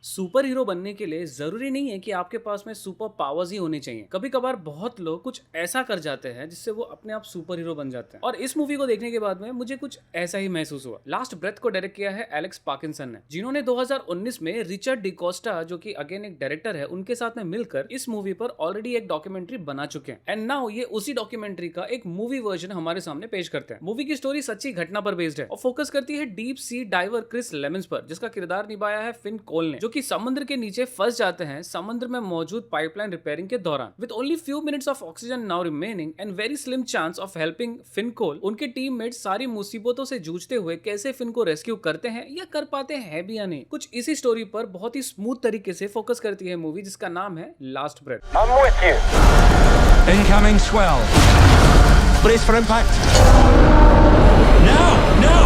Super hero बनने के लिए जरूरी नहीं है कि आपके पास में सुपर पावर्स ही होने चाहिए। कभी कभार बहुत लोग कुछ ऐसा कर जाते हैं जिससे वो अपने आप सुपर हीरो बन जाते हैं। और इस मूवी को देखने के बाद में मुझे कुछ ऐसा ही महसूस हुआ। लास्ट ब्रेथ को डायरेक्ट किया है एलेक्स पार्किंसन ने, जिन्होंने 2019 में रिचर्ड डिकोस्टा, जो कि अगेन एक डायरेक्टर है, उनके साथ में मिलकर इस मूवी पर ऑलरेडी एक डॉक्यूमेंट्री बना चुके हैं। एंड नाउ ये उसी डॉक्यूमेंट्री का एक मूवी वर्जन हमारे सामने पेश करते हैं। मूवी की स्टोरी सच्ची घटना पर बेस्ड है और फोकस करती है deep sea diver Chris Lemons पर, जिसका किरदार निभाया है फिन कोल ने, जो कि समुद्र के नीचे फंस जाते हैं समुद्र में मौजूद पाइपलाइन रिपेयरिंग के दौरान। With only few minutes of oxygen now remaining and very slim chance of helping Finn Cole, उनके टीममेट्स सारी मुसीबतों से जूझते हुए कैसे फिन को रेस्क्यू करते हैं या कर पाते हैं भी या नहीं। कुछ इसी स्टोरी पर बहुत ही स्मूथ तरीके से फोकस करती है मूवी, जिसका नाम है last breath. I'm with you. Incoming swell. Brace for impact. Now! Now!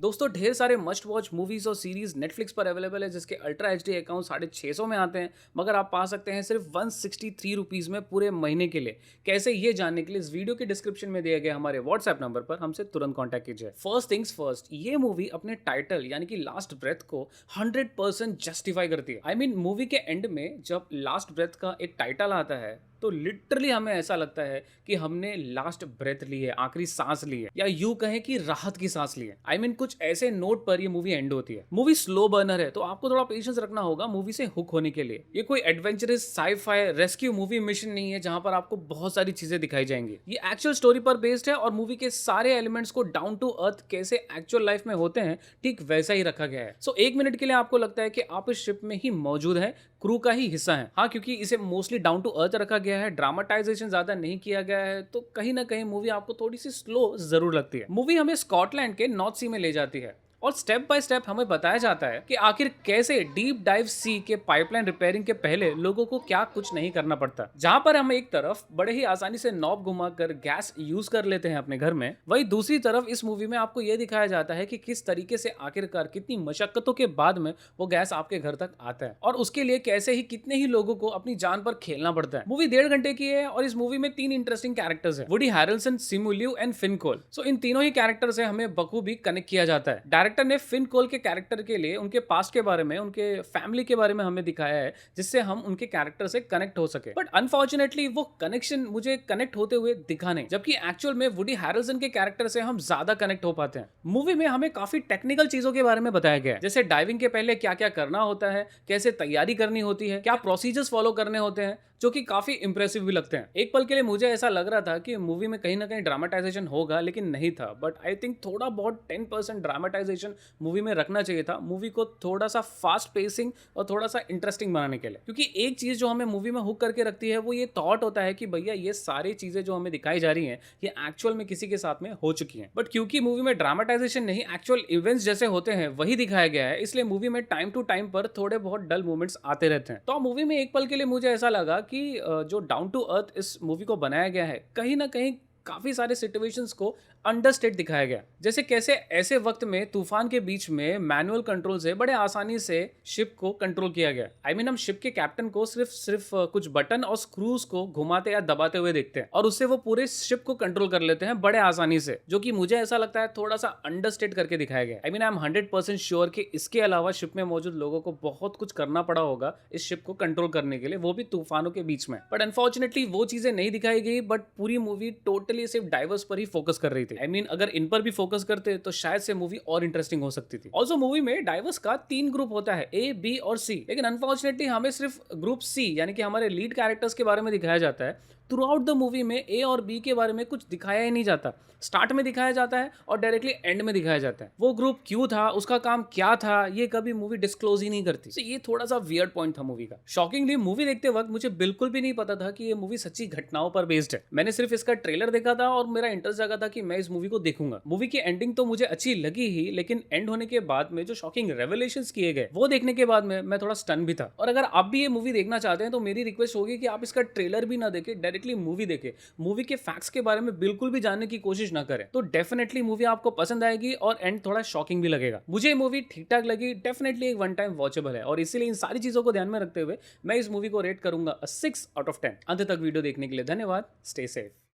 दोस्तों, ढेर सारे मस्ट वॉच मूवीज और सीरीज नेटफ्लिक्स पर अवेलेबल है, जिसके अल्ट्रा एचडी अकाउंट 650 में आते हैं, मगर आप पा सकते हैं सिर्फ 163 रुपीज में पूरे महीने के लिए। कैसे, ये जानने के लिए इस वीडियो के डिस्क्रिप्शन में दिए गए हमारे व्हाट्सएप नंबर पर हमसे तुरंत कॉन्टैक्ट कीजिए। फर्स्ट थिंग्स फर्स्ट, ये मूवी अपने टाइटल यानी कि लास्ट ब्रेथ को 100% जस्टिफाई करती है। आई मीन मूवी के एंड में जब लास्ट ब्रेथ का एक टाइटल आता है तो लिटरली हमें ऐसा लगता है कि हमने लास्ट ब्रेथ ली है, आखिरी सांस ली है, या यूं कहें कि राहत की सांस ली है। आई मीन कुछ ऐसे नोट पर ये मूवी एंड होती है। मूवी स्लो बर्नर है, तो आपको थोड़ा पेशेंस रखना होगा मूवी से हुक होने के लिए। ये कोई adventurous sci-fi rescue movie mission नहीं है जहां पर आपको बहुत सारी चीजें दिखाई जाएंगी। ये एक्चुअल स्टोरी पर बेस्ड है और मूवी के सारे एलिमेंट्स को डाउन टू अर्थ कैसे एक्चुअल लाइफ में होते हैं ठीक वैसा ही रखा गया है। सो एक मिनट के लिए आपको लगता है कि आप इस शिप में ही मौजूद है, क्रू का ही हिस्सा है। हाँ, क्योंकि इसे मोस्टली डाउन टू अर्थ रखा गया है, ड्रामाटाइजेशन ज्यादा नहीं किया गया है, तो कहीं ना कहीं मूवी आपको थोड़ी सी स्लो जरूर लगती है। मूवी हमें स्कॉटलैंड के नॉर्थ सी में ले जाती है और स्टेप बाय स्टेप हमें बताया जाता है कि आखिर कैसे डीप डाइव सी के पाइपलाइन रिपेयरिंग के पहले लोगों को क्या कुछ नहीं करना पड़ता। जहां पर हम एक तरफ बड़े ही आसानी से नॉब घुमाकर गैस यूज कर लेते हैं अपने घर में, वही दूसरी तरफ इस मूवी में आपको यह दिखाया जाता है कि किस तरीके से आखिरकार कितनी मशक्कतों के बाद में वो गैस आपके घर तक आता है और उसके लिए कैसे ही कितने ही लोगों को अपनी जान पर खेलना पड़ता है। मूवी 1.5 घंटे की है और इस मूवी में 3 इंटरेस्टिंग कैरेक्टर्स है, वुडी हैरेल्सन, सिमू लिऊ एंड फिन कोल। सो इन तीनों ही कैरेक्टर से हमें बखूबी कनेक्ट किया जाता है। डायरेक्टर ने फिन कोल के कैरेक्टर के लिए उनके पास्ट के बारे में, उनके फैमिली के बारे में हमें दिखाया है, जिससे हम उनके कैरेक्टर से कनेक्ट हो सके। बट अनफॉर्चुनेटली वो कनेक्शन मुझे कनेक्ट होते हुए दिखा नहीं, जबकि एक्चुअल में वुडी हैरेल्सन के कैरेक्टर से हम ज्यादा कनेक्ट हो पाते हैं। मूवी में हमें काफी टेक्निकल चीजों के बारे में बताया गया है, जैसे डाइविंग के पहले क्या क्या करना होता है, कैसे तैयारी करनी होती है, क्या प्रोसीजर्स फॉलो करने होते हैं, जो कि काफी इंप्रेसिव भी लगते हैं। एक पल के लिए मुझे ऐसा लग रहा था कि मूवी में कहीं ना कहीं ड्रामेटाइजेशन होगा, लेकिन नहीं था। बट आई थिंक थोड़ा बहुत 10% ड्रामेटाइजेशन मूवी में रखना चाहिए था, मूवी को थोड़ा सा फास्ट पेसिंग और थोड़ा सा इंटरेस्टिंग बनाने के लिए। क्योंकि एक चीज जो हमें मूवी में हुक करके रखती है वो ये थॉट होता है कि भैया ये सारी चीजें जो हमें दिखाई जा रही हैं ये एक्चुअल में किसी के साथ में हो चुकी हैं। बट क्योंकि मूवी में ड्रामेटाइजेशन नहीं, एक्चुअल इवेंट्स जैसे होते हैं वही दिखाया गया है, इसलिए मूवी में टाइम टू टाइम पर थोड़े बहुत डल मोमेंट्स आते रहते हैं। तो मूवी में एक पल के लिए मुझे ऐसा लगा कि जो डाउन टू अर्थ इस मूवी को बनाया गया है, कहीं ना कहीं काफी सारे सिचुएशंस को अंडरस्टेट दिखाया गया, जैसे कैसे ऐसे वक्त में तूफान के बीच में मैनुअल कंट्रोल से बड़े आसानी से शिप को कंट्रोल किया गया। आई मीन हम शिप के कैप्टन को सिर्फ कुछ बटन और स्क्रूज को घुमाते या दबाते हुए देखते हैं और उससे वो पूरे शिप को कंट्रोल कर लेते हैं बड़े आसानी से, जो कि मुझे ऐसा लगता है थोड़ा सा अंडरस्टेट करके दिखाया गया। I mean I am 100% sure कि इसके अलावा शिप में मौजूद लोगों को बहुत कुछ करना पड़ा होगा इस शिप को कंट्रोल करने के लिए, वो भी तूफानों के बीच में। बट अनफॉर्चुनेटली वो चीजें नहीं दिखाई गई। बट पूरी मूवी टोटली सिर्फ डाइवर्स पर ही फोकस कर रही थी। आई मीन अगर इन पर भी फोकस करते तो शायद से मूवी और इंटरेस्टिंग हो सकती थी। ऑल्सो मूवी में डाइवर्स का 3 ग्रुप होता है, ए, बी और सी, लेकिन अनफॉर्चुनेटली हमें सिर्फ ग्रुप सी यानी कि हमारे लीड कैरेक्टर्स के बारे में दिखाया जाता है। थ्रू आउट द मूवी में ए और बी के बारे में कुछ दिखाया ही नहीं जाता। स्टार्ट में दिखाया जाता है और डायरेक्टली एंड में दिखाया जाता है। वो ग्रुप क्यों था, उसका काम क्या था, ये कभी मूवी डिस्क्लोज ही नहीं करती। तो ये थोड़ा सा वियर्ड पॉइंट था मूवी का। शॉकिंगली मूवी देखते वक्त मुझे बिल्कुल भी नहीं पता था कि ये मूवी सच्ची घटनाओं पर बेस्ड है। मैंने सिर्फ इसका ट्रेलर देखा था और मेरा इंटरेस्ट जगा था कि मैं इस मूवी को देखूंगा। मूवी की एंडिंग तो मुझे अच्छी लगी ही, लेकिन एंड होने के बाद में जो शॉकिंग रेवलेशंस किए गए वो देखने के बाद में मैं थोड़ा स्टन भी था। और अगर आप भी ये मूवी देखना चाहते हैं तो मेरी रिक्वेस्ट होगी कि आप इसका ट्रेलर भी ना देखें, डायरेक्टली मूवी देखें। मूवी के फैक्ट्स के बारे में बिल्कुल भी जानने की कोशिश ना करें, तो डेफिनेटली मूवी आपको पसंद आएगी और एंड थोड़ा शॉकिंग भी लगेगा। मुझे मूवी ठीक ठाक लगी, डेफिनेटली एक वन टाइम वॉचेबल है और इसीलिए इन सारी चीजों को ध्यान में रखते हुए मैं इस मूवी को रेट करूंगा 6 आउट ऑफ 10। अंत तक वीडियो देखने के लिए धन्यवाद। Stay safe.